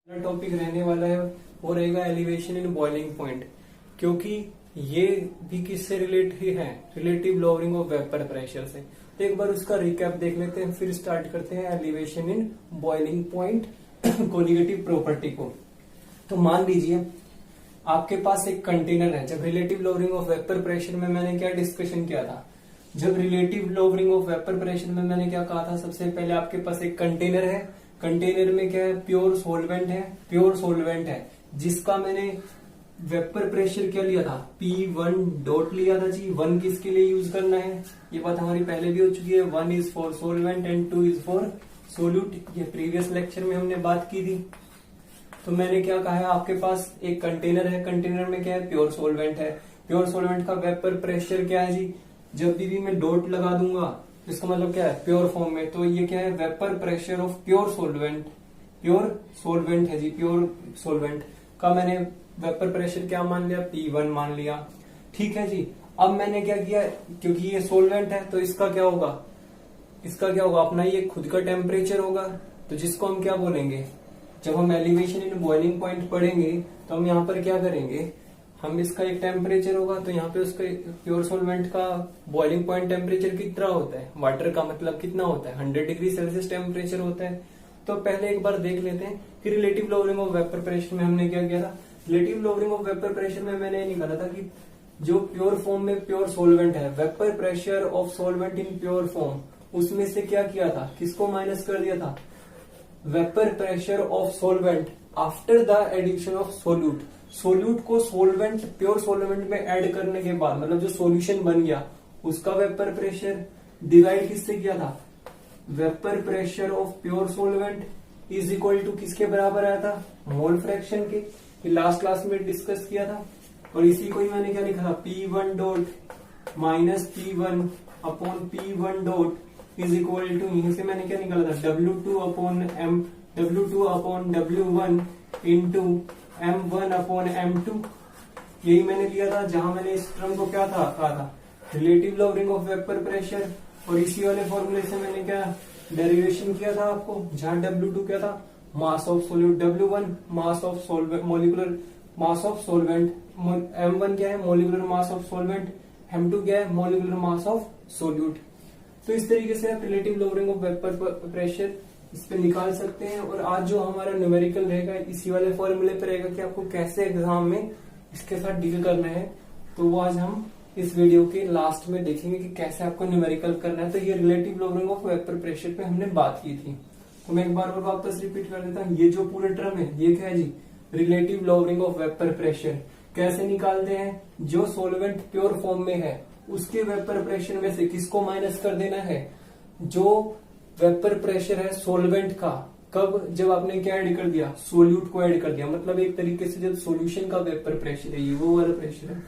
Topic रहने वाला है वो रहेगा एलिवेशन इन बॉइलिंग पॉइंट, क्योंकि ये भी किससे रिलेटेड है, relative lowering of vapour pressure से। तो एक बार उसका रिकैप देख लेते हैं, फिर स्टार्ट करते हैं elevation in boiling point colligative property को। तो मान लीजिए आपके पास एक कंटेनर है। जब relative lowering of vapour pressure में मैंने क्या डिस्कशन किया था, जब relative lowering of vapour pressure में मैंने क्या कहा था, सबसे पहले आपके पास एक कंटेनर है, कंटेनर में क्या है, प्योर सोलवेंट है, प्योर सोलवेंट है, जिसका मैंने वेपर प्रेशर क्या लिया था, P1 डॉट लिया था जी। 1 किसके लिए यूज करना है, ये बात हमारी पहले भी हो चुकी है। 1 is for solvent and 2 is for solute, ये प्रीवियस लेक्चर में हमने बात की थी। तो मैंने क्या कहा है, आपके पास एक कंटेनर है, कंटेनर में क्या है, प्योर सोलवेंट है। प्योर सोलवेंट का वेपर प्रेशर क्या है जी, जब भी मैं डॉट लगा दूंगा इसका मतलब क्या है, प्योर फॉर्म में, तो ये क्या है, vapour pressure of pure solvent. Pure solvent है जी, प्योर सोलवेंट का मैंने वेपर प्रेशर क्या मान लिया, P1 मान लिया। ठीक है जी। अब मैंने क्या किया, क्योंकि ये सोलवेंट है तो इसका क्या होगा, इसका क्या होगा, अपना ये खुद का टेम्परेचर होगा, तो जिसको हम क्या बोलेंगे, जब हम एलिवेशन इन बॉइलिंग पॉइंट पढ़ेंगे तो हम यहाँ पर क्या करेंगे, हम इसका एक टेम्परेचर होगा, तो यहाँ पे उसका प्योर सोलवेंट का बॉइलिंग पॉइंट टेम्परेचर कितना होता है, वाटर का मतलब कितना होता है, 100 डिग्री सेल्सियस टेम्परेचर होता है। तो पहले एक बार देख लेते हैं कि relative lowering of vapour pressure में हमने क्या किया था। Relative lowering of vapour pressure में मैंने निकाला था कि जो प्योर फॉर्म में प्योर सोलवेंट है, vapour pressure of solvent in pure form, उसमें से क्या किया था, किसको माइनस कर दिया था, vapour pressure of solvent after the addition of solute. Solute को सोलवेंट, प्योर सोलवेंट में ऐड करने के बाद, मतलब जो सॉल्यूशन बन गया उसका वेपर प्रेशर डिवाइड किससे किया था, vapour pressure of pure solvent is equal to किसके बराबर आया था, मोल फ्रैक्शन के। लास्ट क्लास में डिस्कस किया था। और इसी को ही मैंने क्या लिखा था, P1 dot minus P1 upon P1 dot is equal to, यहीं से मैंने क्या निकाला था, W2 upon W1 into M1 upon M2। यही मैंने लिया था, जहां मैंने इस टर्म को क्या था कहा था, relative lowering of vapour pressure. और इसी वाले फॉर्मूले से मैंने क्या डेरिवेशन किया था आपको, जहां W2 क्या था, mass of solute, W1 mass of solvent, molecular mass of solvent, M1 क्या है, molecular mass of solvent, M2 क्या है, मोलिकुलर मास ऑफ सोल्यूट। तो इस तरीके से आप relative lowering of vapour pressure इस पे निकाल सकते हैं। और आज जो हमारा न्यूमेरिकल रहेगा इसी वाले फॉर्मूले पे रहेगा कि आपको कैसे एग्जाम में इसके साथ डील करना है। तो वो आज हम इस वीडियो के लास्ट में देखेंगे कि कैसे आपको न्यूमेरिकल करना है। तो ये relative lowering of vapour pressure पे हमने बात की थी। तो मैं एक बार और वापस रिपीट कर देता हूँ, ये जो पूरे टर्म है ये क्या है जी, relative lowering of vapour pressure. कैसे निकालते हैं, जो सोलवेंट प्योर फॉर्म में है उसके वेपर प्रेशर में से किसको माइनस कर देना है, जो वेपर प्रेशर है सोलवेंट का, कब, जब आपने क्या ऐड कर दिया, सोल्यूट को ऐड कर दिया। मतलब एक तरीके से जब सॉल्यूशन का वेपर प्रेशर है, ये वो वाला प्रेशर है,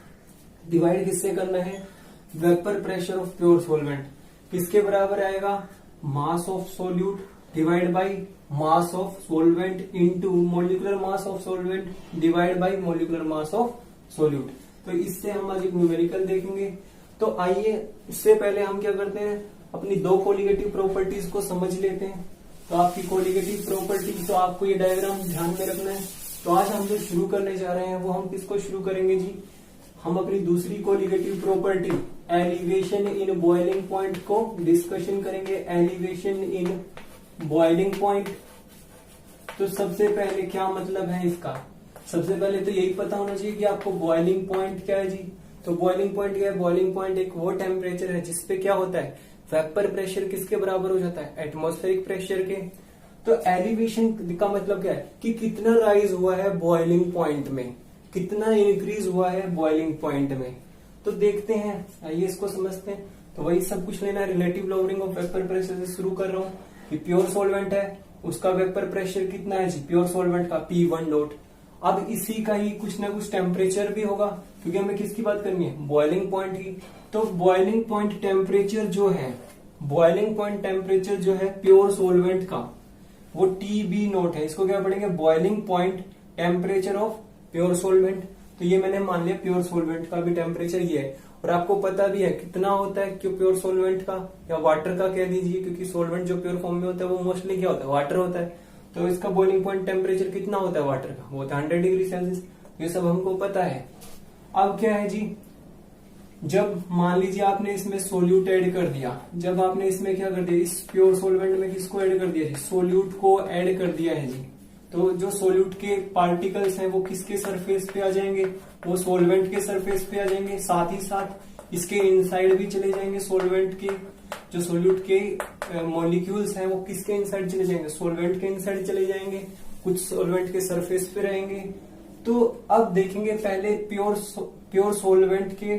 डिवाइड किससे करना है, vapour pressure of pure solvent, किसके बराबर आएगा, mass of solute divide by mass of solvent into molecular mass of solvent divide by molecular mass of solute. तो इससे हम आज एक न्यूमेरिकल देखेंगे। तो आइए इससे पहले हम क्या करते हैं, अपनी दो कोलिगेटिव प्रॉपर्टीज को समझ लेते हैं। तो आपकी कोलिगेटिव प्रॉपर्टीज, तो आपको ये डायग्राम ध्यान में रखना है। तो आज हम जो शुरू करने जा रहे हैं वो हम किसको शुरू करेंगे जी, हम अपनी दूसरी colligative property elevation in boiling point को डिस्कशन करेंगे। एलिवेशन इन बॉइलिंग पॉइंट, तो सबसे पहले क्या मतलब है इसका, सबसे पहले तो यही पता होना चाहिए कि आपको बॉइलिंग पॉइंट क्या है जी। तो बॉइलिंग पॉइंट क्या है, बॉइलिंग पॉइंट एक वो टेम्परेचर है जिसपे क्या होता है, वेपर प्रेशर किसके बराबर हो जाता है, एटमॉस्फेरिक प्रेशर के। तो एलिवेशन का मतलब क्या है कि कितना राइज हुआ है बॉइलिंग पॉइंट में, कितना इंक्रीज हुआ है बॉइलिंग पॉइंट में। तो देखते हैं, आइए इसको समझते हैं। तो वही सब कुछ लेना है, relative lowering of vapour pressure से शुरू कर रहा हूँ कि प्योर सोलवेंट है, उसका वेपर प्रेशर कितना है जी, प्योर सोलवेंट का P1 डॉट। अब इसी का ही कुछ ना कुछ टेम्परेचर भी होगा, क्योंकि हमें किसकी बात करनी है, बॉइलिंग पॉइंट की। तो बॉइलिंग पॉइंट टेम्परेचर जो है, बॉइलिंग पॉइंट टेम्परेचर जो है प्योर सोलवेंट का, वो TB नोट है। इसको क्या पढ़ेंगे, boiling point temperature of pure solvent. तो ये मैंने मान लिया प्योर सोलवेंट का भी टेम्परेचर ये है। और आपको पता भी है कितना होता है क्यों प्योर सोलवेंट का, या वाटर का कह दीजिए, क्योंकि सोलवेंट जो प्योर फॉर्म में होता है वो मोस्टली क्या होता है, वाटर होता है। तो इसका बॉइलिंग पॉइंट टेम्परेचर कितना होता है वाटर का, वो होता है 100 डिग्री सेल्सियस। ये सब हमको पता है। अब क्या है जी, जब मान लीजिए आपने इसमें सोल्यूट ऐड कर दिया, जब आपने इसमें क्या कर दिया, इस प्योर सोलवेंट में किसको ऐड कर दिया जी, सोल्यूट को ऐड कर दिया है जी। तो जो सोल्यूट के पार्टिकल्स हैं वो किसके सरफेस पे आ जाएंगे, वो सोलवेंट के सरफेस पे आ जाएंगे, साथ ही साथ इसके इनसाइड भी चले जाएंगे। सोलवेंट के जो सोल्यूट के मॉलिक्यूल्स हैं वो किसके इनसाइड चले जाएंगे, सोलवेंट के इनसाइड चले जाएंगे, कुछ सोलवेंट के सरफेस पे रहेंगे। तो अब देखेंगे पहले प्योर सोलवेंट के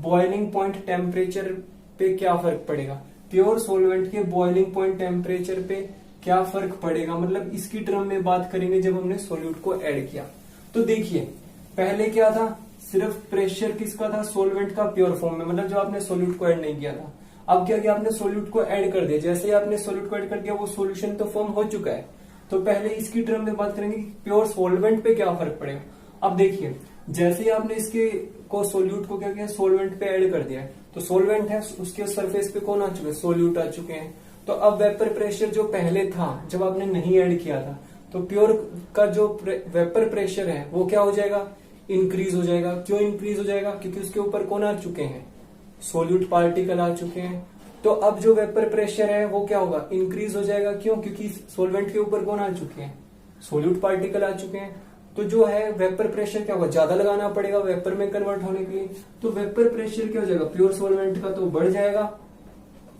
बॉइलिंग पॉइंट टेम्परेचर पे क्या फर्क पड़ेगा, प्योर सोलवेंट के बॉइलिंग पॉइंट टेम्परेचर पे क्या फर्क पड़ेगा, मतलब इसकी टर्म में बात करेंगे जब हमने सोल्यूट को ऐड किया। तो देखिए पहले क्या था, सिर्फ प्रेशर किसका था, सोलवेंट का प्योर फॉर्म में, मतलब जो आपने सोल्यूट को ऐड नहीं किया था। अब क्या किया आपने, सोल्यूट को ऐड कर दिया। जैसे ही आपने सोल्यूट को ऐड कर दिया वो सोल्यूशन तो फॉर्म हो चुका है। तो पहले इसकी टर्म में बात करेंगे कि प्योर सोलवेंट पे क्या फर्क पड़ेगा। अब देखिए जैसे ही आपने इसके को सोल्यूट को क्या किया, सोलवेंट पे ऐड कर दिया है, तो सोलवेंट है उसके सरफेस पे कौन आ चुके हैं, सोल्यूट आ चुके हैं। तो अब वेपर प्रेशर जो पहले था जब आपने नहीं ऐड किया था, तो प्योर का जो वेपर प्रेशर है वो क्या हो जाएगा, इंक्रीज हो जाएगा। क्यों इंक्रीज हो जाएगा, क्योंकि उसके ऊपर कौन आ चुके हैं, सोल्यूट पार्टिकल आ चुके हैं। तो अब जो वेपर प्रेशर है वो क्या होगा, इंक्रीज हो जाएगा। क्यों, क्योंकि सोलवेंट के ऊपर कौन आ चुके हैं, सोल्यूट पार्टिकल आ चुके हैं। तो जो है वेपर प्रेशर क्या होगा, ज्यादा लगाना पड़ेगा वेपर में कन्वर्ट होने के लिए। तो वेपर प्रेशर क्या हो जाएगा, प्योर सोलवेंट का तो बढ़ जाएगा।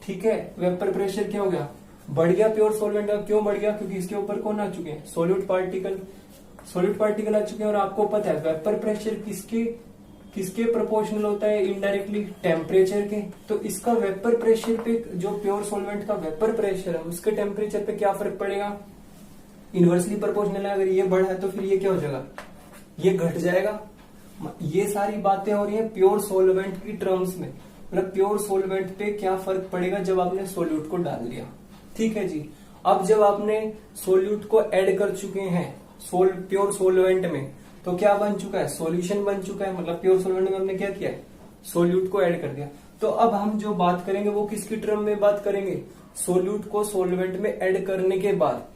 ठीक है, वेपर प्रेशर क्या हो गया, बढ़ गया प्योर सोलवेंट का। क्यों बढ़ गया, क्योंकि इसके ऊपर कौन आ चुके हैं, सोल्यूट पार्टिकल आ चुके हैं। और आपको पता है वेपर प्रेशर किसके प्रोपोर्शनल होता है, इनडायरेक्टली टेम्परेचर के। तो इसका वेपर प्रेशर पे, जो प्योर सोलवेंट का वेपर प्रेशर है उसके टेम्परेचर पे क्या फर्क पड़ेगा, इनवर्सली प्रोपोर्शनल है। अगर ये बढ़ा है तो फिर ये क्या हो जाएगा, ये घट जाएगा। ये सारी बातें हो रही है प्योर सोलवेंट की टर्म्स में, मतलब प्योर सोलवेंट पे क्या फर्क पड़ेगा जब आपने सोल्यूट को डाल दिया। ठीक है जी, अब जब आपने सोल्यूट को ऐड कर चुके हैं प्योर सोलवेंट में, तो क्या बन चुका है, सॉल्यूशन बन चुका है। मतलब प्योर सोलवेंट में हमने क्या किया है, सोल्यूट को ऐड कर दिया। तो अब हम जो बात करेंगे वो किसकी टर्म में बात करेंगे, सोल्यूट को सोलवेंट में ऐड करने के बाद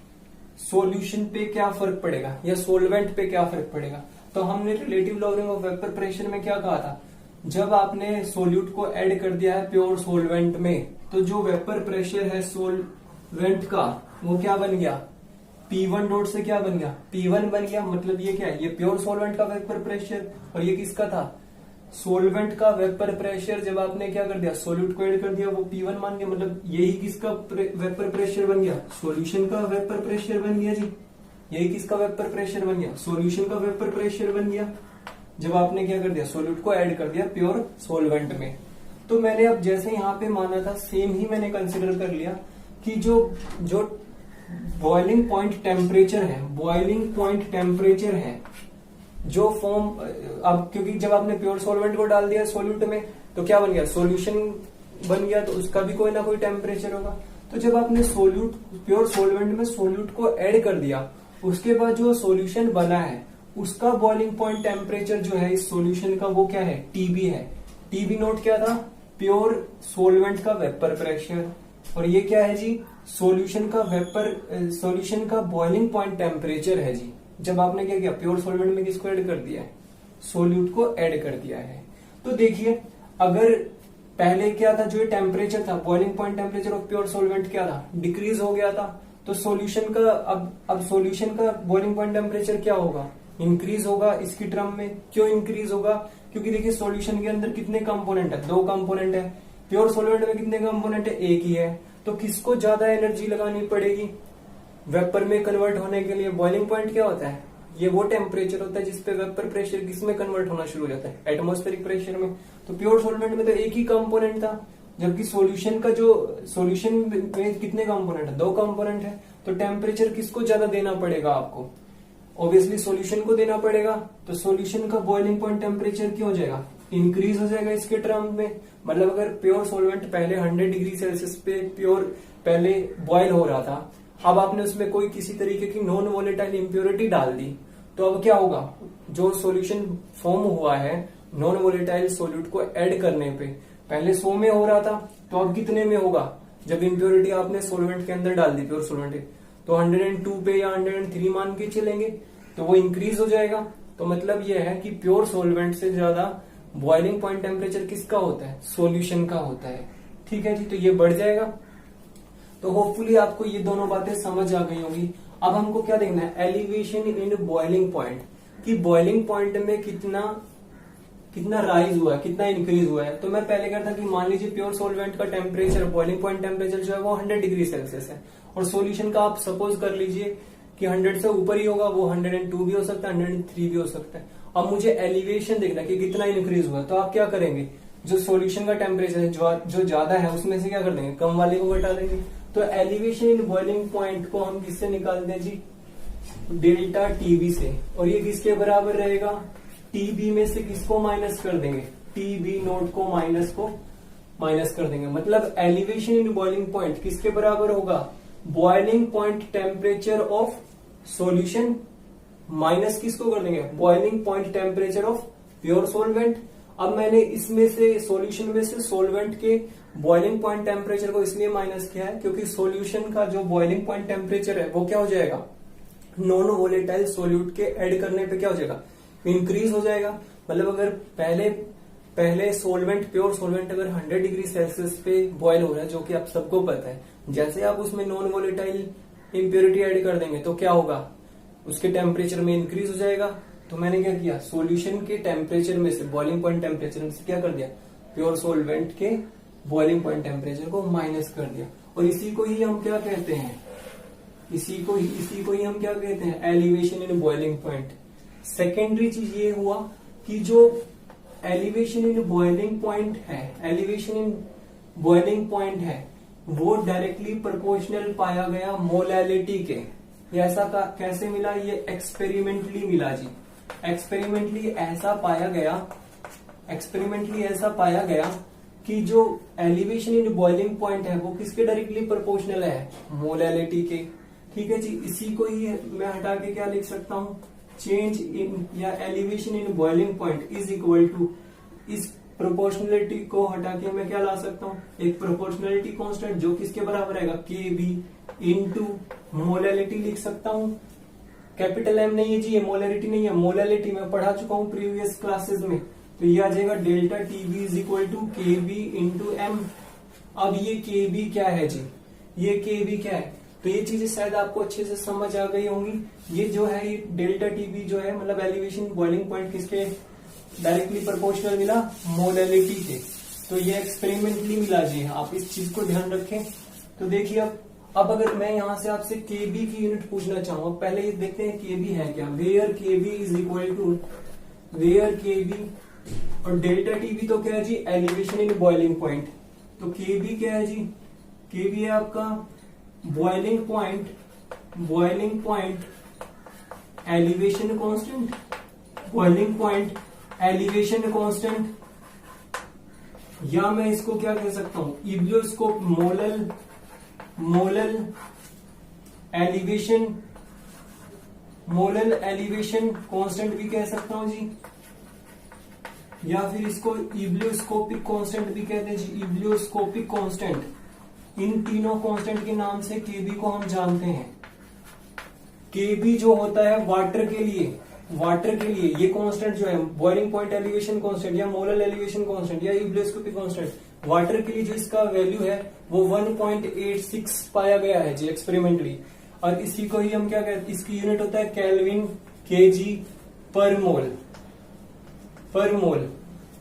सॉल्यूशन पे क्या फर्क पड़ेगा या सोलवेंट पे क्या फर्क पड़ेगा। तो हमने relative logarithm of vapour pressure में क्या कहा था, जब आपने सोल्यूट को ऐड कर दिया है प्योर सोलवेंट में, तो जो वेपर प्रेशर है सोलवेंट का वो क्या बन गया, P1 डॉट से क्या बन गया, P1 बन गया। मतलब ये क्या है, ये प्योर सोलवेंट का वेपर प्रेशर, और ये किसका था, सोलवेंट का वेपर प्रेशर। जब आपने क्या कर दिया, सोल्यूट को ऐड कर दिया, वो P1 मान गया। मतलब यही किसका वेपर प्रेशर बन गया, सॉल्यूशन का वेपर प्रेशर बन गया जी। यही किसका वेपर प्रेशर बन गया, सॉल्यूशन का वेपर प्रेशर बन गया, जब आपने क्या कर दिया, सोल्यूट को ऐड कर दिया प्योर सोलवेंट में। तो मैंने अब जैसे यहाँ पे माना था सेम ही मैंने कंसिडर कर लिया कि जो बॉइलिंग पॉइंट टेम्परेचर है, जो फॉर्म, अब क्योंकि जब आपने प्योर सोलवेंट को डाल दिया सोल्यूट में तो क्या बन गया, सॉल्यूशन बन गया, तो उसका भी कोई ना कोई टेम्परेचर होगा। तो जब आपने प्योर सोलवेंट में सोल्यूट को ऐड कर दिया, उसके बाद जो सॉल्यूशन बना है उसका बॉइलिंग पॉइंट टेम्परेचर जो है इस सॉल्यूशन का वो क्या है, टीबी है। टीबी नोट क्या था, प्योर सोलवेंट का वेपर प्रेशर, और ये क्या है जी, सॉल्यूशन का बॉइलिंग पॉइंट टेम्परेचर है जी। जब आपने क्या किया, प्योर सोलवेंट में किसको ऐड कर दिया है, सोल्यूट को ऐड कर दिया है। तो देखिए अगर पहले क्या था, जो ये टेम्परेचर था, boiling point temperature of pure solvent क्या था, डिक्रीज हो गया था। तो सॉल्यूशन का अब सॉल्यूशन का बॉइलिंग पॉइंट टेम्परेचर क्या होगा, इंक्रीज होगा इसकी टर्म में। क्यों इंक्रीज होगा, क्योंकि देखिए सॉल्यूशन के अंदर कितने कंपोनेंट है, 2 कंपोनेंट है। प्योर सोलवेंट में कितने कंपोनेंट है, एक ही है। तो किसको ज्यादा एनर्जी लगानी पड़ेगी वेपर में कन्वर्ट होने के लिए। बॉइलिंग पॉइंट क्या होता है, ये वो टेम्परेचर होता है जिसपे वेपर प्रेशर किसमें कन्वर्ट होना शुरू हो जाता है, एटमॉस्फेरिक प्रेशर में। तो प्योर सोलवेंट में तो एक ही कंपोनेंट था, जबकि सॉल्यूशन में कितने कंपोनेंट है, 2 कंपोनेंट है। तो टेम्परेचर किसको ज्यादा देना पड़ेगा आपको, ऑब्वियसली सॉल्यूशन को देना पड़ेगा। तो सॉल्यूशन का बॉइलिंग पॉइंट टेम्परेचर क्यों हो जाएगा, इंक्रीज हो जाएगा इसके टर्म में। मतलब अगर प्योर सोलवेंट पहले 100 डिग्री सेल्सियस पे पहले बॉयल हो रहा था, अब आपने उसमें कोई किसी तरीके की नॉन वोलेटाइल इम्प्योरिटी डाल दी, तो अब क्या होगा, जो सॉल्यूशन फॉर्म हुआ है नॉन वोलेटाइल सोल्यूट को ऐड करने पे, पहले 100 में हो रहा था, तो अब कितने में होगा, जब इम्प्योरिटी आपने सोलवेंट के अंदर डाल दी, प्योर सोलवेंट, तो 102 पे या 103 मान के चलेंगे तो वो इंक्रीज हो जाएगा। तो मतलब ये है कि प्योर सोलवेंट से ज्यादा बॉइलिंग पॉइंट टेम्परेचर किसका होता है, सॉल्यूशन का होता है। ठीक है जी, तो ये बढ़ जाएगा। तो होपफुली आपको ये दोनों बातें समझ आ गई होंगी। अब हमको क्या देखना है, एलिवेशन इन बॉइलिंग पॉइंट, कि बॉइलिंग पॉइंट में कितना राइज हुआ है, कितना इंक्रीज हुआ है। तो मैं पहले कहता कि मान लीजिए प्योर सोलवेंट का टेम्परेचर, बॉइलिंग पॉइंट टेम्परेचर जो है वो 100 डिग्री सेल्सियस है, और सॉल्यूशन का आप सपोज कर लीजिए कि 100 से ऊपर ही होगा, वो 102 भी हो सकता है, 103 भी हो सकता है। अब मुझे एलिवेशन देखना है कि कितना इंक्रीज हुआ है। तो आप क्या करेंगे, जो सॉल्यूशन का टेम्परेचर है जो ज्यादा है उसमें से क्या कर देंगे, कम वाले को घटा देंगे। तो एलिवेशन इन बॉइलिंग पॉइंट को हम किससे निकालते हैं जी, डेल्टा टीबी से। और ये किसके बराबर रहेगा, टीबी में से किसको माइनस कर देंगे, टीबी नोट को माइनस कर देंगे। मतलब एलिवेशन इन बॉइलिंग पॉइंट किसके बराबर होगा, boiling point temperature of solution minus किसको कर देंगे, boiling point temperature of pure solvent. अब मैंने इसमें से सॉल्यूशन में से सोलवेंट के बॉइलिंग पॉइंट टेम्परेचर को इसलिए माइनस किया है क्योंकि सॉल्यूशन का जो बॉइलिंग पॉइंट टेम्परेचर है वो क्या हो जाएगा, नॉन वोलेटाइल सोल्यूट के ऐड करने पे क्या हो जाएगा, इंक्रीज हो जाएगा। मतलब अगर पहले सोलवेंट, प्योर सोलवेंट अगर 100 डिग्री सेल्सियस पे बॉयल हो रहा है, जो कि आप सबको पता है, जैसे आप उसमें नॉन वोलेटाइल इम्प्योरिटी ऐड कर देंगे तो क्या होगा, उसके टेम्परेचर में इंक्रीज हो जाएगा। तो मैंने क्या किया, सॉल्यूशन के टेम्परेचर में से, बॉइलिंग पॉइंट टेम्परेचर में से क्या कर दिया, प्योर सोलवेंट के बॉइलिंग पॉइंट टेम्परेचर को माइनस कर दिया। और इसी को ही हम क्या कहते हैं, इसी को ही हम क्या कहते हैं, elevation in boiling point. Secondary चीज ये हुआ कि जो एलिवेशन इन बॉइलिंग पॉइंट है, एलिवेशन इन बॉइलिंग पॉइंट है, वो डायरेक्टली प्रोपोर्शनल पाया गया मोलैलिटी के। ऐसा कैसे मिला, ये एक्सपेरिमेंटली मिला जी। एक्सपेरिमेंटली ऐसा पाया गया कि जो एलिवेशन इन बॉइलिंग पॉइंट है वो किसके डायरेक्टली प्रोपोर्शनल है, मोलैलिटी के। ठीक है जी, इसी को ही मैं हटा के क्या लिख सकता हूं, चेंज इन या elevation in boiling point is equal to, इस प्रोपोर्शनलिटी को हटा के मैं क्या ला सकता हूं, एक प्रोपोर्शनलिटी कांस्टेंट जो किसके बराबर आएगा, के बी इंटू मोलैलिटी लिख सकता हूं। कैपिटल एम नहीं है जी, ये मोलैलिटी नहीं है, मोलैलिटी मैं पढ़ा चुका हूं प्रीवियस क्लासेस में। तो ये आ जाएगा delta TB is equal to K B into M. अब ये के बी क्या है जी, ये के बी क्या है, तो ये चीजें शायद आपको अच्छे से समझ आ गई होंगी। ये जो है, ये डेल्टा टीबी जो है, मतलब एलिवेशन बॉइलिंग पॉइंट किसके डायरेक्टली प्रोपोर्शनल मिला, मोलैलिटी के। तो ये एक्सपेरिमेंटली मिला जी, आप इस चीज को ध्यान रखें। तो देखिए अब अगर मैं यहां से आपसे केबी की यूनिट पूछना चाहूँ, पहले ये देखते हैं केबी है क्या, where KB is equal to, where KB, और डेल्टा टीबी तो क्या है जी, एलिवेशन इन बॉइलिंग पॉइंट। तो केबी क्या है जी, केबी है आपका boiling point elevation constant, boiling point elevation constant, या मैं इसको क्या कह सकता हूं, इब्लियोस्कोप मोलल एलिवेशन कांस्टेंट भी कह सकता हूं जी, या फिर इसको इब्लियोस्कोपिक कांस्टेंट भी कहते हैं जी, इब्लियोस्कोपिक कांस्टेंट। इन तीनों कांस्टेंट के नाम से केबी को हम जानते हैं। केबी जो होता है वाटर के लिए ये कांस्टेंट जो है, बॉइलिंग पॉइंट एलिवेशन कांस्टेंट या मोलल एलिवेशन कांस्टेंट या इब्लियोस्कोपिक कांस्टेंट, वाटर के लिए जो इसका वैल्यू है वो 1.86 पाया गया है जी एक्सपेरिमेंटली। और इसी को ही हम क्या कहते हैं, इसकी यूनिट होता है केल्विन केजी पर मोल।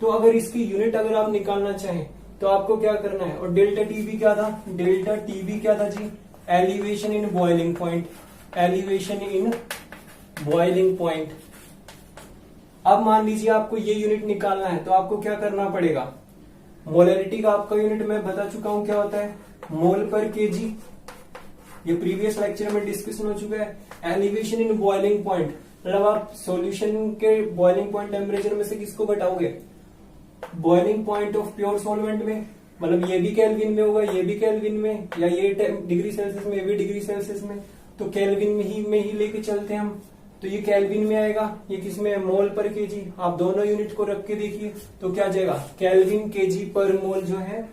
तो अगर इसकी यूनिट अगर आप निकालना चाहें तो आपको क्या करना है, और डेल्टा टीबी क्या था, डेल्टा टीबी क्या था जी, एलिवेशन इन बॉइलिंग पॉइंट। अब मान लीजिए आपको ये यूनिट निकालना है, तो आपको क्या करना पड़ेगा, मोलैलिटी का आपका यूनिट मैं बता चुका हूं क्या होता है, मोल पर केजी, ये प्रीवियस लेक्चर में डिस्कशन हो चुका है। एलिवेशन इन बॉइलिंग पॉइंट, मतलब आप सॉल्यूशन के बॉइलिंग पॉइंट टेम्परेचर में से किसको घटाओगे, boiling point of pure solvent में, मतलब ये भी केल्विन में होगा, ये भी केल्विन में, या ये डिग्री सेल्सियस में, ये भी डिग्री सेल्सियस में, तो केल्विन में ही लेके चलते हैं हम। तो ये केल्विन में आएगा, ये किसमें, मोल पर केजी। आप दोनों यूनिट को रख के देखिए तो क्या जाएगा, केल्विन केजी पर मोल जो है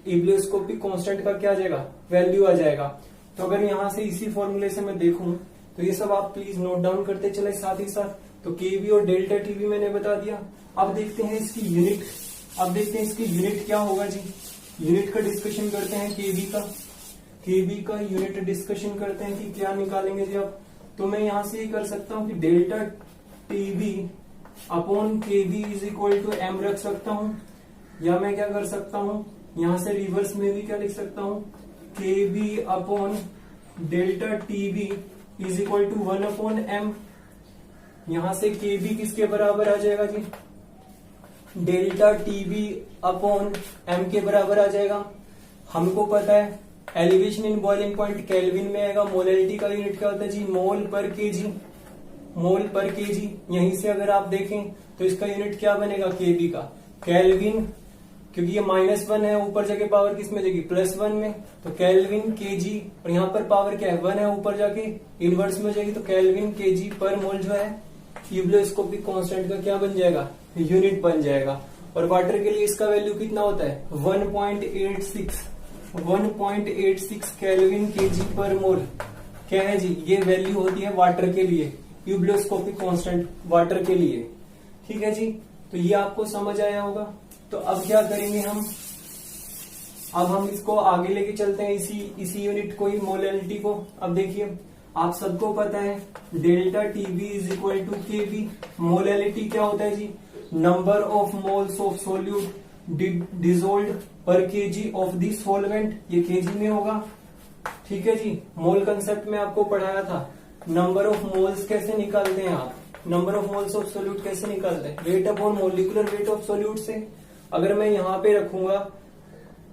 इब्लियोस्कोपिक कांस्टेंट का क्या आ जाएगा, वैल्यू आ जाएगा। तो अगर यहाँ से इसी फॉर्मूले से मैं देखूं तो ये सब आप प्लीज नोट डाउन करते चले साथ ही साथ। तो केवी और डेल्टा टीवी मैंने बता दिया। अब देखते हैं इसकी यूनिट, अब देखते हैं इसकी यूनिट क्या होगा जी। यूनिट का डिस्कशन करते हैं, केवी का यूनिट डिस्कशन करते हैं कि क्या निकालेंगे जी आप। तो मैं यहां से ये कर सकता हूं कि delta TV upon KV is equal to M रख सकता हूं, या मैं क्या कर सकता हूं यहां से रिवर्स में भी क्या लिख सकता हूं, KV upon delta TV is equal to 1 upon M. यहां से केवी किसके बराबर आ जाएगा जी, डेल्टा टीवी अपॉन एम के बराबर आ जाएगा। हमको पता है elevation in boiling point kelvin में आएगा। मोलैलिटी का यूनिट क्या होता है जी, मोल पर केजी, मोल पर केजी। यहीं से अगर आप देखें तो इसका यूनिट क्या बनेगा, केवी का केल्विन, क्योंकि ये -1 है, ऊपर जाके पावर किस में जाएगी, +1 में, तो केल्विन केजी, और यहाँ पर पावर क्या है 1 है, ऊपर जाके इनवर्स में जाएगी, तो केल्विन केजी पर मोल जो है यूब्लोस्कोपिक कांस्टेंट का क्या बन जाएगा, यूनिट बन जाएगा। और वाटर के लिए इसका वैल्यू कितना होता है 1.86 केल्विन केजी पर मोल। क्या है जी, ये वैल्यू होती है वाटर के लिए, यूब्लोस्कोपिक कांस्टेंट वाटर के लिए। ठीक है जी, तो ये आपको समझ आया होगा। तो अब क्या करेंगे अब हम इसको आगे लेके चलते हैं, इसी यूनिट को ही, मोलैलिटी को। अब देखिए आप सबको पता है delta TV is equal to KV. Molality क्या होता है जी, number of moles of solute dissolved per kg of the solvent, ये केजी में होगा। ठीक है जी, मोल कंसेप्ट में आपको पढ़ाया था। नंबर ऑफ मोल्स कैसे निकालते हैं आप, number of moles of solute कैसे निकालते हैं, wait upon molecular weight of solute से। अगर मैं यहां पे रखूंगा,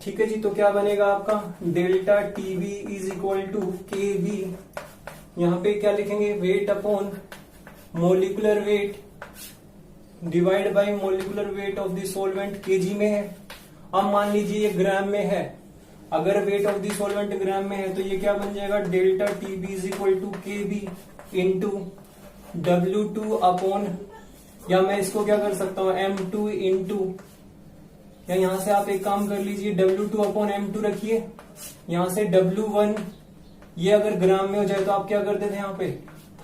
ठीक है जी, तो क्या बनेगा आपका, delta TV is equal to KV, यहां पे क्या लिखेंगे, weight upon molecular weight divide by molecular weight of the solvent, kg में है। अब मान लीजिए ये ग्राम में है, अगर weight of the solvent gram में है तो ये क्या बन जाएगा, delta TV is equal to KV into W2 upon, या मैं इसको क्या कर सकता हूं M2 इंटू, या यहां से आप एक काम कर लीजिए W2 अपॉन M2 रखिए, यहां से W1, ये अगर ग्राम में हो जाए तो आप क्या करते थे, यहाँ पे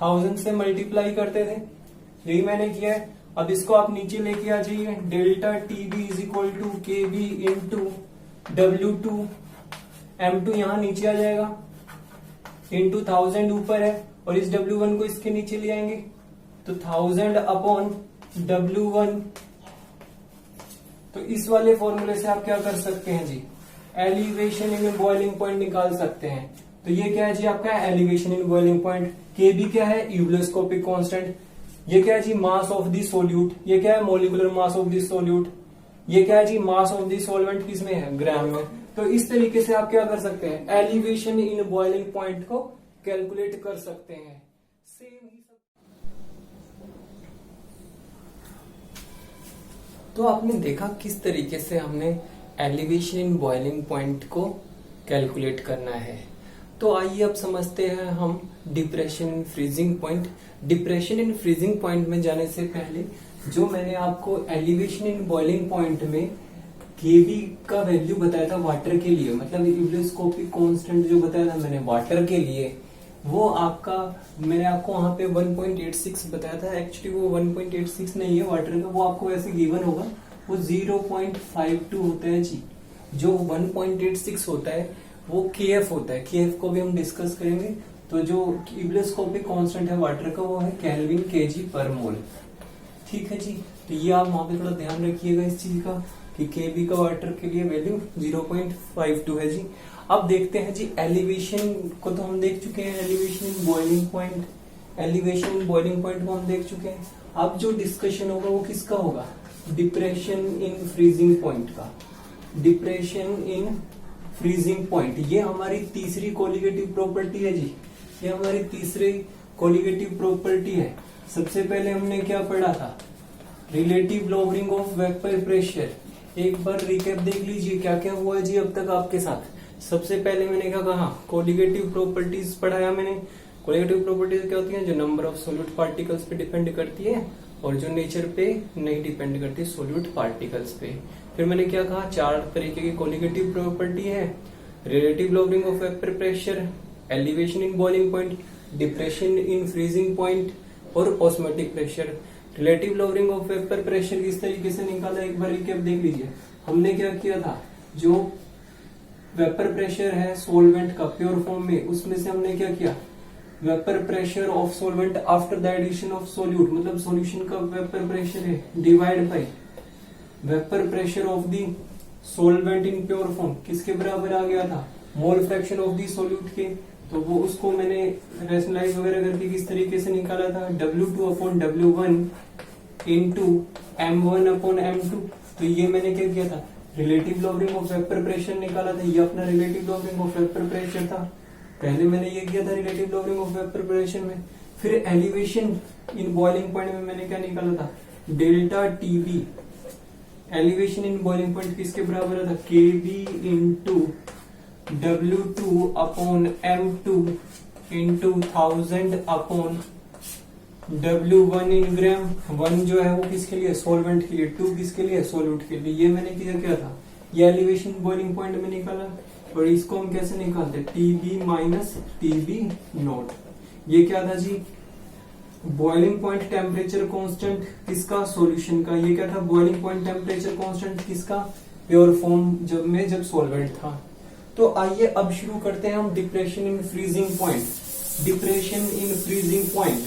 1000 से मल्टीप्लाई करते थे, यही मैंने किया है। अब इसको आप नीचे लेके आ जाइए, delta TV is equal to KV into W2, M2 यहां नीचे आ जाएगा, इंटू 1000 ऊपर है, और इस W1 को इसके नीचे ले आएंगे, तो 1000 अपॉन W1। तो इस वाले फॉर्मूले से आप क्या कर सकते हैं जी, एलिवेशन इन बॉइलिंग पॉइंट निकाल सकते हैं। तो ये क्या है जी आपका एलिवेशन इन बॉइलिंग पॉइंट, केबी क्या है, यूब्लोस्कोपिक कांस्टेंट, ये क्या है जी मास ऑफ द सोल्यूट, ये क्या है molecular mass of the solute, ये क्या है जी मास ऑफ द सॉल्वेंट, किसमें है, ग्राम में। तो इस तरीके से आप क्या कर सकते हैं, एलिवेशन इन बॉइलिंग पॉइंट को कैलकुलेट कर सकते हैं। सेम ही तो आपने देखा किस तरीके से हमने एलिवेशन इन बॉइलिंग पॉइंट को कैलकुलेट करना है। तो आइए अब समझते हैं हम depression in freezing point. Depression in freezing point में जाने से पहले जो मैंने आपको एलिवेशन इन बॉइलिंग पॉइंट में केवी का वैल्यू बताया था वाटर के लिए, मतलब यूब्लोस्कोपिक कांस्टेंट जो बताया था मैंने वाटर के लिए, वो आपका मैंने आपको वहां पे 1.86 बताया था। एक्चुअली वो 1.86 नहीं है वाटर का, वो आपको वैसे गिवन होगा, वो 0.52 होता है जी। जो 1.86 होता है वो KF होता है, KF को भी हम डिस्कस करेंगे। तो जो यूब्लोस्कोपिक कांस्टेंट है वाटर का वो है केल्विन केजी पर मोल। ठीक है जी, तो ये आप वहां पे थोड़ा ध्यान रखिएगा इस चीज का कि केवी का वाटर के लिए वैल्यू 0.52 है जी। अब देखते हैं जी एलिवेशन को तो हम देख चुके हैं, elevation in boiling point, elevation in boiling point को हम देख चुके हैं। अब जो डिस्कशन होगा वो किसका होगा, डिप्रेशन इन फ्रीजिंग पॉइंट का। डिप्रेशन इन फ्रीजिंग पॉइंट, ये हमारी तीसरी कोलिगेटिव प्रॉपर्टी है जी, ये हमारी तीसरी कोलिगेटिव प्रॉपर्टी है। सबसे पहले हमने क्या पढ़ा था, relative lowering of vapour pressure. एक बार रिकैप देख लीजिए क्या क्या हुआ है जी अब तक आपके साथ। सबसे पहले मैंने क्या कहा, कोलिगेटिव प्रॉपर्टीज पढ़ाया मैंने। कोलिगेटिव प्रॉपर्टीज क्या होती हैं, जो नंबर ऑफ सोल्यूट पार्टिकल्स पे डिपेंड करती है और जो नेचर पे नहीं डिपेंड करती सोल्यूट पार्टिकल्स पे। फिर मैंने क्या कहा, 4 तरीके की कोलिगेटिव प्रॉपर्टी है, relative lowering of vapour pressure, elevation in boiling point, depression in freezing point और osmotic pressure. Relative lowering of vapour pressure किस तरीके से निकाला, एक बार रिकैप देख लीजिए। हमने क्या किया था, जो वेपर प्रेशर है सोलवेंट का प्योर फॉर्म में, उसमें से हमने क्या किया, vapour pressure of solvent after the addition of solute, मतलब सॉल्यूशन का वेपर प्रेशर है, divide by vapour pressure of the solvent in pure form, किसके बराबर आ गया था, mole fraction of the solute के। तो वो उसको मैंने रेशनलाइज वगैरह करके किस तरीके से निकाला था, W2/W1 इंटू M1/M2। तो ये मैंने क्या किया था, relative lowering of vapour pressure निकाला था। ये अपना relative lowering of vapour pressure था, पहले मैंने ये किया था relative lowering of vapour pressure में। फिर एलिवेशन इन बॉइलिंग पॉइंट में मैंने क्या निकाला था, delta TB. Elevation in boiling point किसके बराबर था, KB into W2/M2 into 1000/W1 इन ग्राम। 1 जो है वो किसके लिए, सोलवेंट के लिए, 2 किसके लिए, सोल्यूट के लिए। ये मैंने क्या था, ये एलिवेशन बॉइलिंग पॉइंट में निकाला। और इसको हम कैसे निकालते, TB माइनस TB नोट। ये क्या था जी, बॉइलिंग पॉइंट टेम्परेचर कांस्टेंट किसका, सॉल्यूशन का। ये क्या था, बॉइलिंग पॉइंट टेम्परेचर कांस्टेंट किसका, प्योर फॉर्म जब सॉल्वेंट था। तो आइए अब शुरू करते हैं हम depression in freezing point. Depression in freezing point,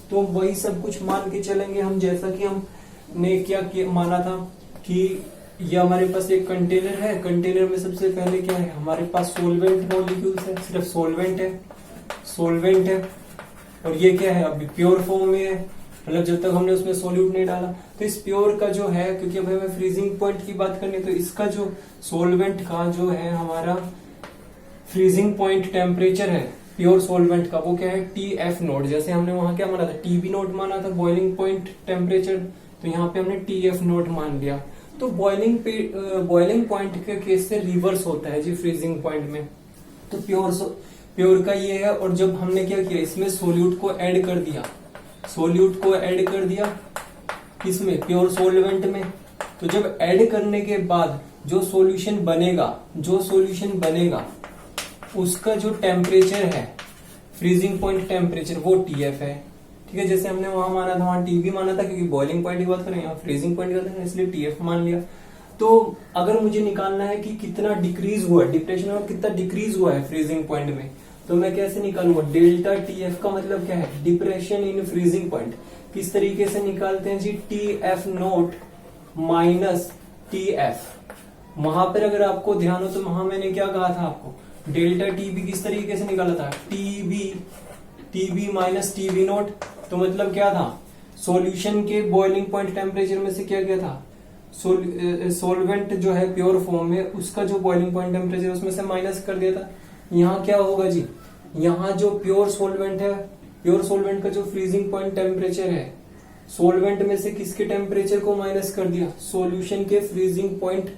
तो वही सब कुछ मान के चलेंगे हम, जैसा कि हमने क्या माना था कि ये हमारे पास एक कंटेनर है, कंटेनर में सबसे पहले क्या है, हमारे पास सोलवेंट मॉलिक्यूल्स है, सिर्फ सोलवेंट है। और ये क्या है, अभी प्योर फॉर्म में है, मतलब जब तक हमने उसमें सोल्यूट नहीं डाला। तो इस प्योर का जो है, क्योंकि अब हमें फ्रीजिंग पॉइंट की बात करनी है, तो इसका जो सोलवेंट का जो है हमारा फ्रीजिंग पॉइंट टेम्परेचर है प्योर सोलवेंट का, वो क्या है, TF नोट। जैसे हमने वहां क्या माना था, TB नोट माना था बॉइलिंग पॉइंट टेम्परेचर, तो यहाँ पे हमने TF नोट मान लिया। तो बॉइलिंग पॉइंट के केस से रिवर्स होता है जी फ्रीजिंग पॉइंट में। तो प्योर का ये है। और जब हमने क्या किया, इसमें सोल्यूट को ऐड कर दिया, किसमें, प्योर सोलवेंट में। तो जब ऐड करने के बाद जो सॉल्यूशन बनेगा उसका जो टेम्परेचर है, फ्रीजिंग पॉइंट टेम्परेचर, वो TF है। ठीक है, जैसे हमने वहां माना था, वहां TB माना था, क्योंकि बॉइलिंग पॉइंट की बात करें, यहाँ फ्रीजिंग पॉइंट की बात करें, इसलिए TF मान लिया। तो अगर मुझे निकालना है कि कितना डिक्रीज हुआ डिप्रेशन में, कितना डिक्रीज हुआ है फ्रीजिंग पॉइंट में, तो मैं कैसे निकालूंगा, डेल्टा TF का मतलब क्या है, डिप्रेशन इन फ्रीजिंग पॉइंट। किस तरीके से निकालते हैं जी, TF नोट माइनस TF। वहां पर अगर आपको ध्यान हो तो वहां मैंने क्या कहा था आपको, डेल्टा TB किस तरीके से निकाला था, TB माइनस TB नोट। तो मतलब क्या था, सॉल्यूशन के बॉइलिंग पॉइंट टेम्परेचर में से क्या क्या था, सोलवेंट जो है प्योर फॉर्म में, उसका जो बॉइलिंग पॉइंट टेम्परेचर उसमें से माइनस कर दिया था। यहाँ क्या होगा जी, यहाँ जो प्योर सोलवेंट है, प्योर सोलवेंट का जो फ्रीजिंग पॉइंट टेम्परेचर है, सोलवेंट में से किसके टेम्परेचर को माइनस कर दिया, सॉल्यूशन के फ्रीजिंग पॉइंट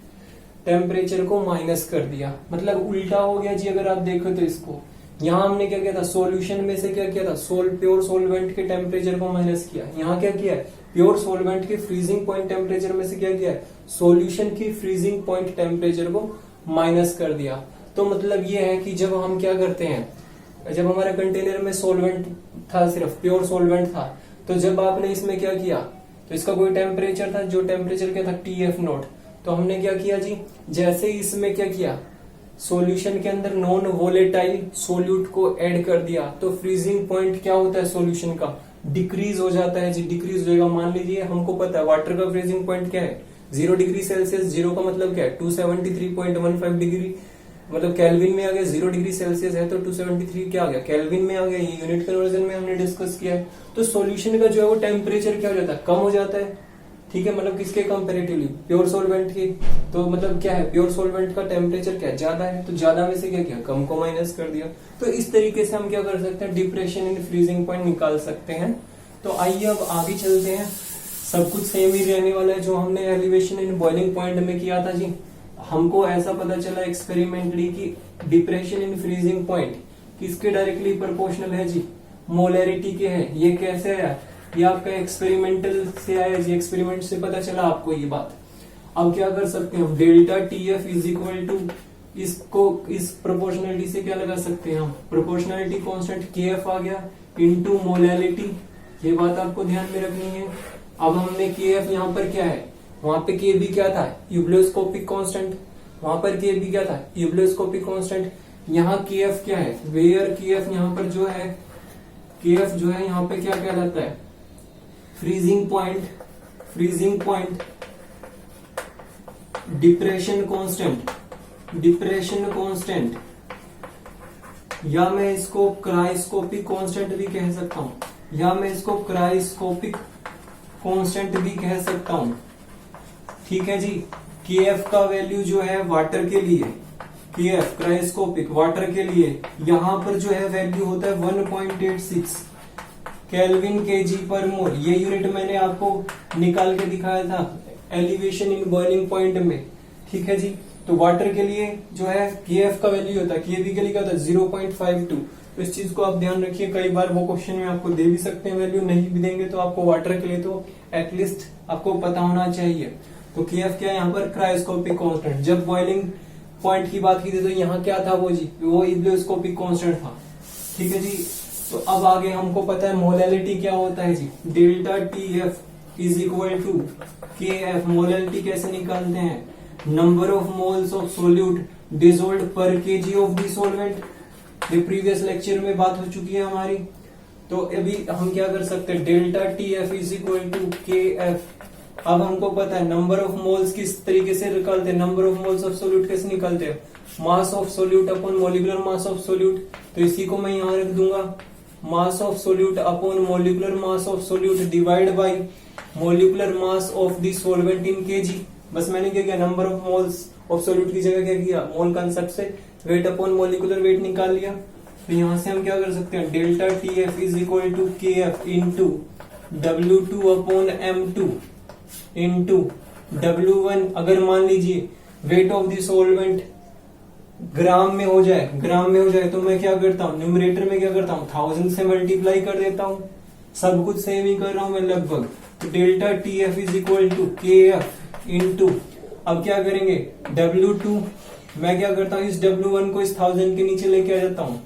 टेम्परेचर को माइनस कर दिया। मतलब उल्टा हो गया जी, अगर आप देखो तो इसको, यहाँ हमने क्या किया था, सॉल्यूशन में से क्या किया था, प्योर सोलवेंट के टेम्परेचर को माइनस किया। यहाँ क्या किया है, प्योर सोलवेंट के फ्रीजिंग पॉइंट टेम्परेचर में से क्या किया है, सॉल्यूशन की फ्रीजिंग पॉइंट टेम्परेचर को माइनस कर दिया। तो मतलब ये है कि जब हम क्या करते हैं, जब हमारे कंटेनर में सोलवेंट था, सिर्फ प्योर सोलवेंट था, तो जब आपने इसमें क्या किया, तो इसका कोई टेम्परेचर था, जो टेम्परेचर क्या था, TF नोट। तो हमने क्या किया जी, जैसे ही इसमें क्या किया, सॉल्यूशन के अंदर नॉन वोलेटाइल सोल्यूट को ऐड कर दिया, तो फ्रीजिंग पॉइंट क्या होता है सॉल्यूशन का, डिक्रीज हो जाता है जी, डिक्रीज हो जाएगा। मान लीजिए हमको पता है वाटर का फ्रीजिंग पॉइंट क्या है, 0 डिग्री सेल्सियस। 0 का मतलब क्या है, 273.15 डिग्री, मतलब केल्विन में आ गया। 0 डिग्री सेल्सियस है तो 273 क्या आ गया, केल्विन में आ गया। ये यूनिट कन्वर्जन में हमने डिस्कस किया है। तो सॉल्यूशन का जो है वो टेम्परेचर क्या हो जाता है, कम हो जाता है। ठीक है, मतलब किसके कंपेरेटिवली, प्योर सोलवेंट की। तो मतलब क्या है, प्योर सोलवेंट का टेम्परेचर क्या ज्यादा है, तो ज्यादा में से क्या किया, कम को माइनस कर दिया। तो इस तरीके से हम क्या कर सकते हैं, डिप्रेशन इन फ्रीजिंग पॉइंट निकाल सकते हैं। तो आइए अब आगे चलते हैं। सब कुछ सेम ही रहने वाला है जो हमने एलिवेशन इन बॉइलिंग पॉइंट में किया था जी। हमको ऐसा पता चला एक्सपेरिमेंटली कि डिप्रेशन इन फ्रीजिंग पॉइंट किसके डायरेक्टली प्रोपोर्शनल है जी, मोलैरिटी के है। ये कैसे आया, ये आपका एक्सपेरिमेंटल से आया जी, एक्सपेरिमेंट से पता चला आपको ये बात। अब क्या कर सकते हैं, delta TF is equal to इस प्रोपोर्शनलिटी से क्या लगा सकते हैं हम, प्रोपोर्शनलिटी कांस्टेंट KF आ गया इनटू मोलैलिटी, ये बात आपको ध्यान में रखनी है। अब हमने KF यहाँ पर क्या है, वहां पे KB क्या था, यूबलोस्कोपिक कांस्टेंट, वहां पर KB क्या था, यूबलोस्कोपिक कांस्टेंट। यहाँ KF क्या है, वेयर KF यहाँ पर जो है, KF जो है यहाँ पे क्या कहलाता है, फ्रीजिंग पॉइंट, डिप्रेशन कांस्टेंट, या मैं इसको क्राइस्कोपिक कांस्टेंट भी कह सकता हूं, या मैं इसको क्राइस्कोपिक कांस्टेंट भी कह सकता हूं। ठीक है जी। KF का वैल्यू जो है वाटर के लिए, KF क्राइस्कोपिक वाटर के लिए यहां पर जो है वैल्यू होता है 1.86 केल्विन kg पर मोल। ये यूनिट मैंने आपको निकाल के दिखाया था एलिवेशन इन बॉइलिंग पॉइंट में। ठीक है जी। तो वाटर के लिए जो है KF का वैल्यू होता है, KB के लिए क्या होता है 0.52। तो इस चीज को आप ध्यान रखिए, कई बार वो क्वेश्चन में आपको दे भी सकते हैं वैल्यू, नहीं भी देंगे तो आपको वाटर के लिए तो एटलीस्ट आपको पता होना चाहिए। तो KF क्या है यहाँ पर, क्रायोस्कोपिक कांस्टेंट। जब बॉइलिंग पॉइंट की बात की थी तो यहाँ क्या था वो जी, वो यूबलोस्कोपिक कांस्टेंट था। ठीक है जी। तो अब आगे हमको पता है मोलैलिटी क्या होता है जी, delta TF is equal to KF। Molality कैसे निकालते हैं, number of moles of solute dissolved per kg of the solvent. ये प्रीवियस लेक्चर में बात हो चुकी है हमारी। तो अभी हम क्या कर सकते हैं, delta TF is equal to KF। अब हमको पता है नंबर ऑफ मोल्स किस तरीके से निकालते हैं, number of moles of solute कैसे निकालते हैं, mass of solute upon molecular mass of solute. तो इसी को मैं यहाँ रख दूंगा, mass of solute upon molecular mass of solute divide by molecular mass of the solvent in kg। बस मैंने क्या किया, number of moles of solute की जगह क्या किया, मोल कंसेप्ट से वेट अपॉन मोलिकुलर वेट निकाल लिया। तो यहां से हम क्या कर सकते हैं, delta TF is equal to KF into W2 upon M2 into W1। अगर मान लीजिए weight of the solvent gram में हो जाए तो मैं क्या करता हूँ, न्यूमरेटर में क्या करता हूँ 1000 से मल्टीप्लाई कर देता हूँ। सब कुछ सेम ही कर रहा हूं मैं लगभग। तो delta TF is equal to KF into, अब क्या करेंगे W2, मैं क्या करता हूँ इस W1 को इस 1000 के नीचे लेके आ जाता हूँ,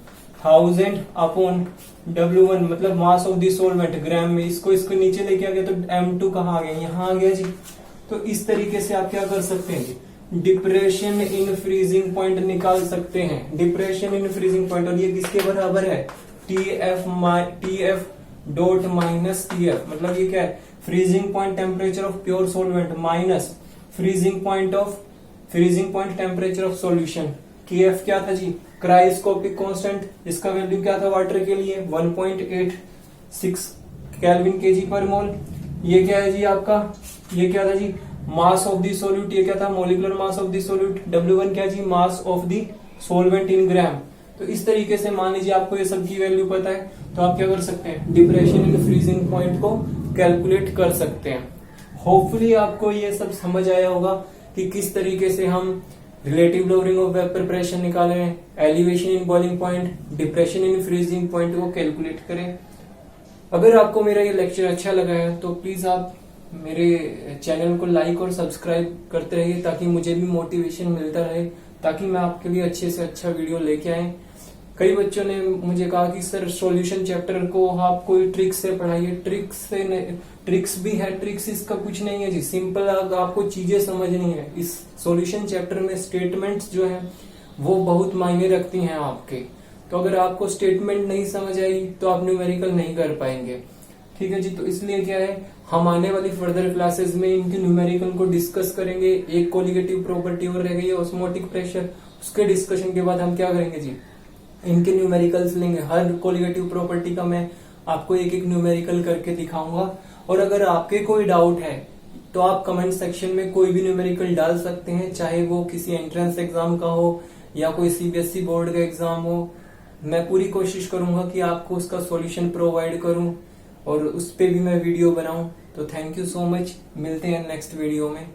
1000 अपॉन W1 मतलब मास ऑफ द सॉल्वेंट ग्राम में, इसको नीचे लेके आ गया तो M2 कहाँ आ गया, यहाँ आ गया जी। तो इस तरीके से आप क्या कर सकते हैं, डिप्रेशन इन फ्रीजिंग पॉइंट निकाल सकते हैं, डिप्रेशन इन फ्रीजिंग पॉइंट। और ये किसके बराबर है, TF डॉट माइनस TF, मतलब ये क्या है, freezing point temperature of pure solvent minus freezing point temperature of solution. KF क्या था जी, क्रायोस्कोपिक कांस्टेंट, इसका वैल्यू क्या था वाटर के लिए 1.86 केल्विन kg पर मोल। ये क्या है जी आपका, ये क्या था जी, मास ऑफ द सॉल्यूट, ये क्या था molecular mass of the solute. W1 क्या जी, mass of the solvent in gram. तो इस तरीके से मान लीजिए आपको ये सब की वैल्यू पता है तो आप क्या कर सकते हैं, डिप्रेशन इन फ्रीजिंग पॉइंट को कैलकुलेट कर सकते हैं। होपफुली आपको ये सब समझ आया होगा कि किस तरीके से हम relative lowering of vapour pressure निकालें, elevation in boiling point, depression in freezing point को कैलकुलेट करें। अगर आपको मेरा ये लेक्चर अच्छा लगा है तो प्लीज आप मेरे चैनल को लाइक और सब्सक्राइब करते रहिए ताकि मुझे भी मोटिवेशन मिलता रहे, ताकि मैं आपके लिए अच्छे से अच्छा वीडियो लेके आए। कई बच्चों ने मुझे कहा कि सर सॉल्यूशन चैप्टर को आप कोई ट्रिक्स से पढ़ाइए, ट्रिक्स भी है, ट्रिक्स इसका कुछ नहीं है जी, सिंपल आपको चीजें समझनी है। इस सॉल्यूशन चैप्टर में स्टेटमेंट्स जो है वो बहुत मायने रखती हैं आपके। तो अगर आपको स्टेटमेंट नहीं समझ आई तो आप न्यूमेरिकल नहीं कर पाएंगे। ठीक है जी। तो इसलिए क्या है, हम आने वाली फर्दर क्लासेस में इनके न्यूमेरिकल को डिस्कस करेंगे। एक कोलिगेटिव प्रॉपर्टी और रह गई है ऑस्मोटिक प्रेशर, उसके डिस्कशन के बाद हम क्या करेंगे जी, इनके न्यूमेरिकल्स लेंगे। हर कोलिगेटिव प्रॉपर्टी का मैं आपको एक एक न्यूमेरिकल करके दिखाऊंगा। और अगर आपके कोई डाउट है तो आप कमेंट सेक्शन में कोई भी न्यूमेरिकल डाल सकते हैं, चाहे वो किसी एंट्रेंस एग्जाम का हो या कोई CBSE बोर्ड का एग्जाम हो। मैं पूरी कोशिश करूंगा कि आपको उसका सॉल्यूशन प्रोवाइड करूं और उस पे भी मैं वीडियो बनाऊं। तो थैंक यू सो मच, मिलते हैं नेक्स्ट वीडियो में।